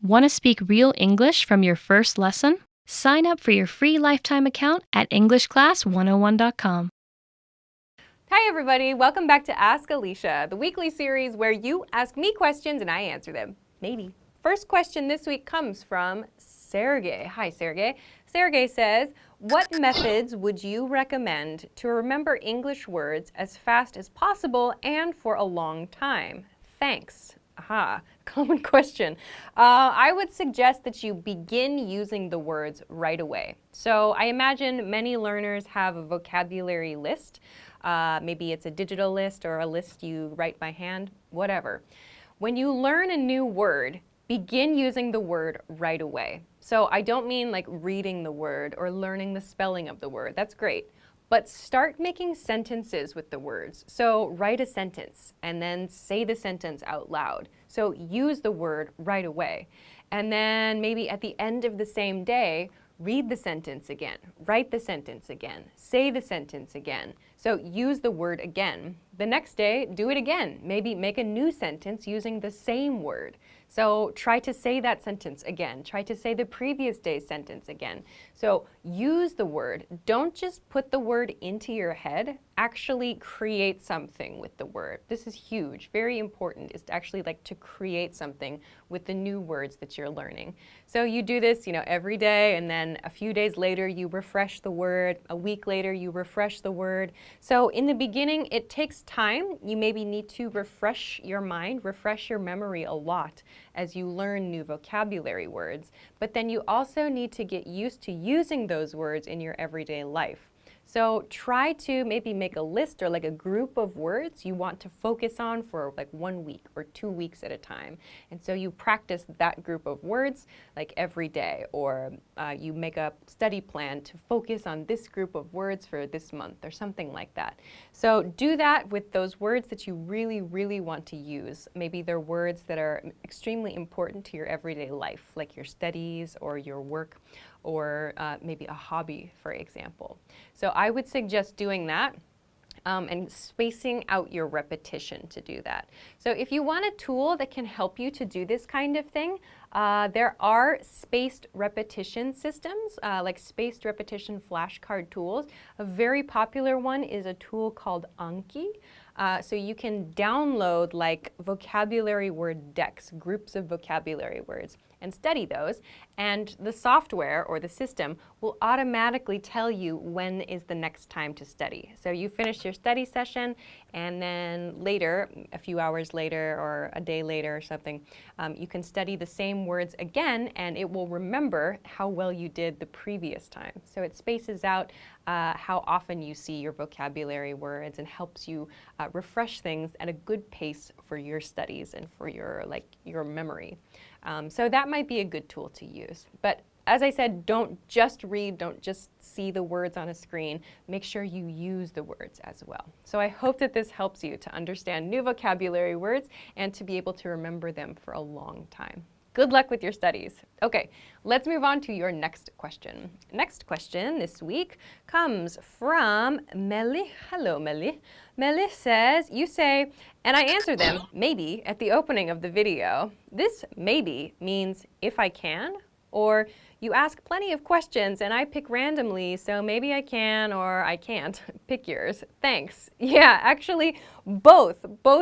Want to speak real English from your first lesson? Sign up for your free lifetime account at EnglishClass101.com. Hi everybody, welcome back to Ask Alisha, the weekly series where you ask me questions and I answer them. Maybe. First question this week comes from Sergey. Hi Sergey. Sergey says, what methods would you recommend to remember English words as fast as possible and for a long time? Thanks. Aha, common question. I would suggest that you begin using the words right away. So I imagine many learners have a vocabulary list. Maybe it's a digital list or a list you write by hand, whatever. When you learn a new word, begin using the word right away. So I don't mean like reading the word or learning the spelling of the word. That's great. But start making sentences with the words. So write a sentence and then say the sentence out loud. So use the word right away. And then maybe at the end of the same day, read the sentence again, write the sentence again, say the sentence again. So use the word again. The next day, do it again. Maybe make a new sentence using the same word. So try to say that sentence again. Try to say the previous day's sentence again. So use the word. Don't just put the word into your head. Actually create something with the word. This is huge, very important, is to actually like to create something with the new words that you're learning. So you do this, every day, and then a few days later you refresh the word. A week later you refresh the word. So in the beginning it takes time. You maybe need to refresh your mind, refresh your memory a lot as you learn new vocabulary words. But then you also need to get used to using those words in your everyday life. So try to maybe make a list or like a group of words you want to focus on for like 1 week or 2 weeks at a time. And so you practice that group of words like every day, or you make a study plan to focus on this group of words for this month or something like that. So do that with those words that you really, really want to use. Maybe they're words that are extremely important to your everyday life, like your studies or your work, or maybe a hobby, for example. So I would suggest doing that and spacing out your repetition to do that. So if you want a tool that can help you to do this kind of thing, there are spaced repetition systems, like spaced repetition flashcard tools. A very popular one is a tool called Anki. So you can download like vocabulary word decks, groups of vocabulary words, and study those, and the software or the system will automatically tell you when is the next time to study. So you finish your study session, and then later, a few hours later or a day later or something, you can study the same words again, and it will remember how well you did the previous time. So it spaces out how often you see your vocabulary words and helps you refresh things at a good pace for your studies and for your memory. So that might be a good tool to use. But as I said, don't just read, don't just see the words on a screen. Make sure you use the words as well. So I hope that this helps you to understand new vocabulary words and to be able to remember them for a long time. Good luck with your studies. Okay, let's move on to your next question. Next question this week comes from Melly. Hello, Melly. Melly says, you say, and I answer them, maybe, at the opening of the video. This maybe means if I can, or you ask plenty of questions and I pick randomly, so maybe I can or I can't. Pick yours. Thanks. Yeah, actually, both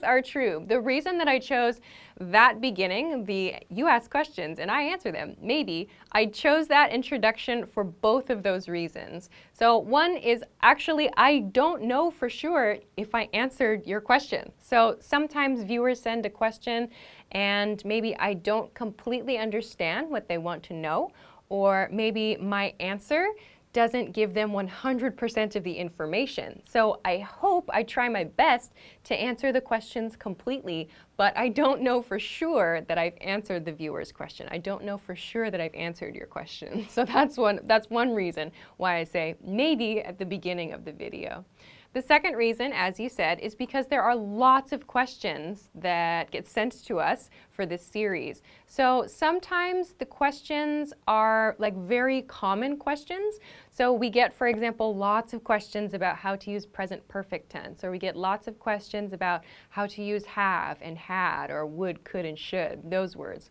are true. The reason that I chose that beginning, you ask questions and I answer them, maybe, I chose that introduction for both of those reasons. So one is actually I don't know for sure if I answered your question. So sometimes viewers send a question and maybe I don't completely understand what they want to know, or maybe my answer doesn't give them 100% of the information. So I hope I try my best to answer the questions completely, but I don't know for sure that I've answered the viewer's question. I don't know for sure that I've answered your question. So that's one reason why I say maybe at the beginning of the video. The second reason, as you said, is because there are lots of questions that get sent to us for this series. So sometimes the questions are like very common questions. So we get, for example, lots of questions about how to use present perfect tense, or we get lots of questions about how to use have and had, or would, could, and should, those words.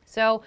So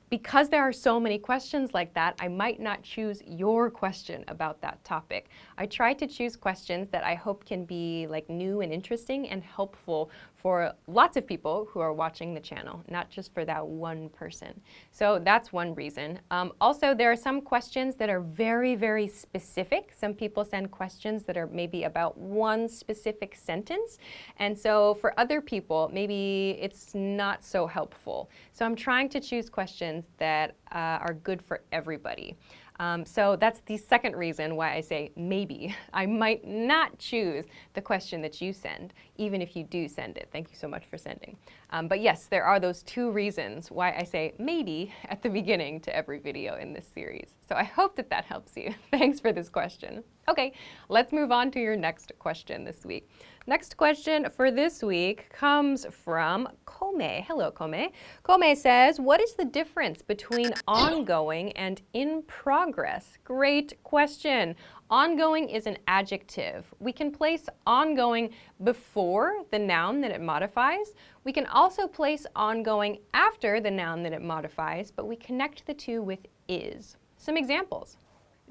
because there are so many questions like that, I might not choose your question about that topic. I try to choose questions that I hope can be like new and interesting and helpful for lots of people who are watching the channel, not just for that one person. So that's one reason. Also, there are some questions that are very, very specific. Some people send questions that are maybe about one specific sentence. And so for other people, maybe it's not so helpful. So I'm trying to choose questions that are good for everybody. So that's the second reason why I say maybe. I might not choose the question that you send, even if you do send it. Thank you so much for sending. But yes, there are those two reasons why I say maybe at the beginning to every video in this series. So I hope that that helps you. Thanks for this question. Okay, let's move on to your next question this week. Next question for this week comes from Kome. Hello, Kome. Kome says, what is the difference between ongoing and in progress? Great question. Ongoing is an adjective. We can place ongoing before the noun that it modifies. We can also place ongoing after the noun that it modifies, but we connect the two with is. Some examples.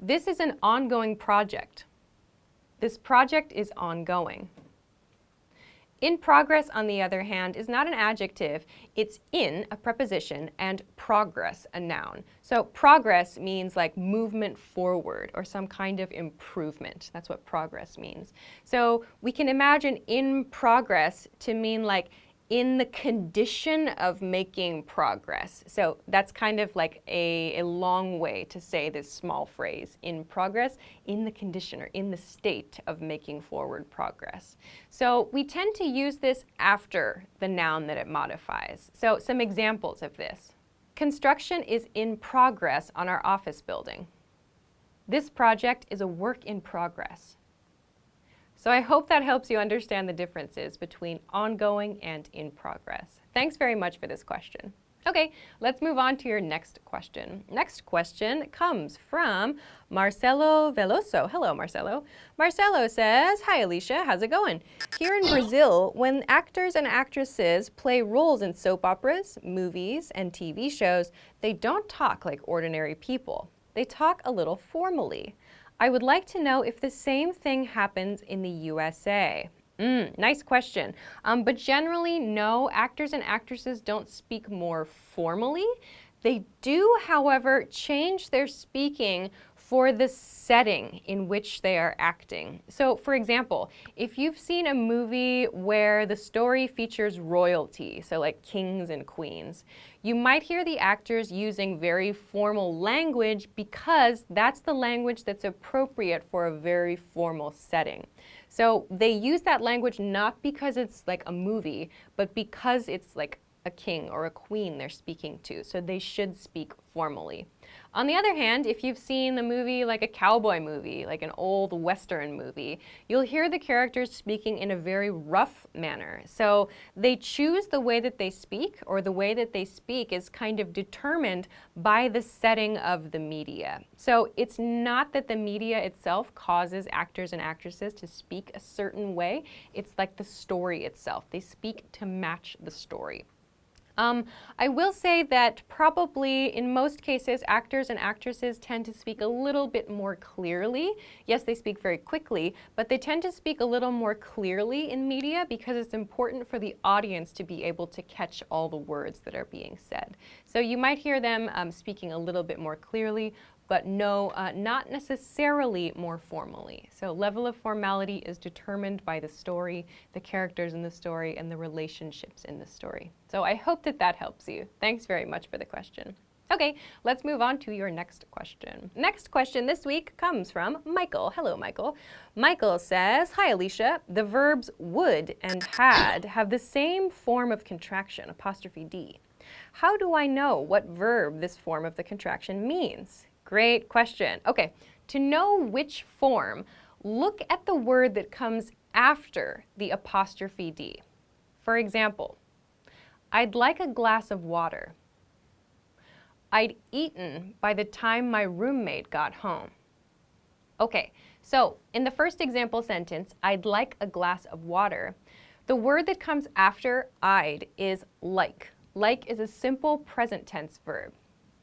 This is an ongoing project. This project is ongoing. In progress, on the other hand, is not an adjective. It's in, a preposition, and progress, a noun. So progress means like movement forward or some kind of improvement. That's what progress means. So we can imagine in progress to mean like in the condition of making progress. So that's kind of like a long way to say this small phrase, in progress, in the condition or in the state of making forward progress. So we tend to use this after the noun that it modifies. So some examples of this. Construction is in progress on our office building. This project is a work in progress. So I hope that helps you understand the differences between ongoing and in progress. Thanks very much for this question. Okay, let's move on to your next question. Next question comes from Marcelo Veloso. Hello, Marcelo. Marcelo says, hi, Alicia. How's it going? Here in Brazil, when actors and actresses play roles in soap operas, movies, and TV shows, they don't talk like ordinary people. They talk a little formally. I would like to know if the same thing happens in the USA. Nice question. But generally, no, actors and actresses don't speak more formally. They do, however, change their speaking for the setting in which they are acting. So, for example, if you've seen a movie where the story features royalty, so like kings and queens, you might hear the actors using very formal language because that's the language that's appropriate for a very formal setting. So they use that language not because it's like a movie, but because it's like a king or a queen they're speaking to, so they should speak formally. On the other hand, if you've seen the movie like a cowboy movie, like an old Western movie, you'll hear the characters speaking in a very rough manner. So they choose the way that they speak, or the way that they speak is kind of determined by the setting of the media. So it's not that the media itself causes actors and actresses to speak a certain way, it's like the story itself. They speak to match the story. I will say that probably in most cases, actors and actresses tend to speak a little bit more clearly. Yes, they speak very quickly, but they tend to speak a little more clearly in media because it's important for the audience to be able to catch all the words that are being said. So you might hear them speaking a little bit more clearly, but no, not necessarily more formally. So level of formality is determined by the story, the characters in the story, and the relationships in the story. So I hope that that helps you. Thanks very much for the question. Okay, let's move on to your next question. Next question this week comes from Michael. Hello, Michael. Michael says, hi, Alicia. The verbs would and had have the same form of contraction, apostrophe D. How do I know what verb this form of the contraction means? Great question. Okay, to know which form, look at the word that comes after the apostrophe D. For example, I'd like a glass of water. I'd eaten by the time my roommate got home. Okay, so in the first example sentence, I'd like a glass of water, the word that comes after I'd is like. Like is a simple present tense verb.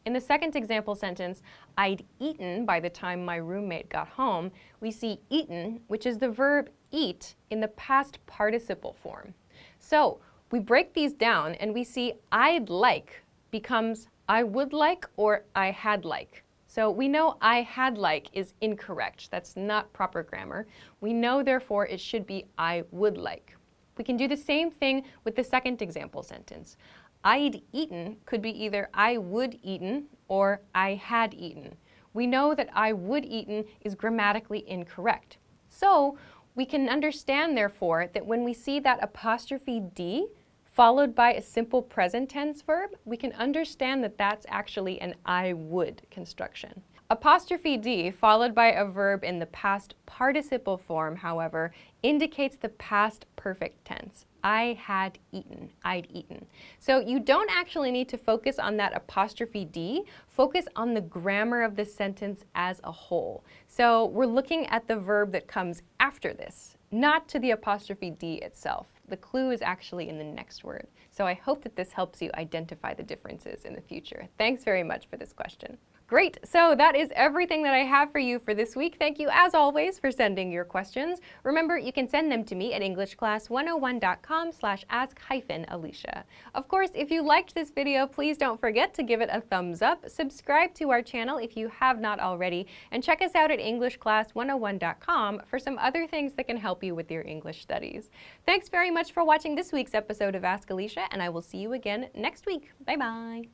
In the second example sentence, I'd eaten by the time my roommate got home, we see eaten, which is the verb eat, in the past participle form. So we break these down and we see I'd like becomes I would like or I had like. So we know I had like is incorrect. That's not proper grammar. We know, therefore, it should be I would like. We can do the same thing with the second example sentence. I'd eaten could be either I would eaten or I had eaten. We know that I would eaten is grammatically incorrect. So we can understand, therefore, that when we see that apostrophe D followed by a simple present tense verb, we can understand that that's actually an I would construction. Apostrophe D followed by a verb in the past participle form, however, indicates the past perfect tense. I had eaten, I'd eaten. So you don't actually need to focus on that apostrophe D, focus on the grammar of the sentence as a whole. So we're looking at the verb that comes after this, not to the apostrophe D itself. The clue is actually in the next word. So I hope that this helps you identify the differences in the future. Thanks very much for this question. Great, so that is everything that I have for you for this week. Thank you, as always, for sending your questions. Remember, you can send them to me at EnglishClass101.com/ask-Alisha. Of course, if you liked this video, please don't forget to give it a thumbs up, subscribe to our channel if you have not already, and check us out at EnglishClass101.com for some other things that can help you with your English studies. Thanks very much for watching this week's episode of Ask Alisha, and I will see you again next week. Bye-bye.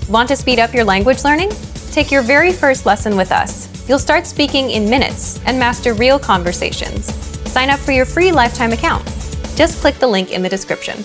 Want to speed up your language learning? Take your very first lesson with us. You'll start speaking in minutes and master real conversations. Sign up for your free lifetime account. Just click the link in the description.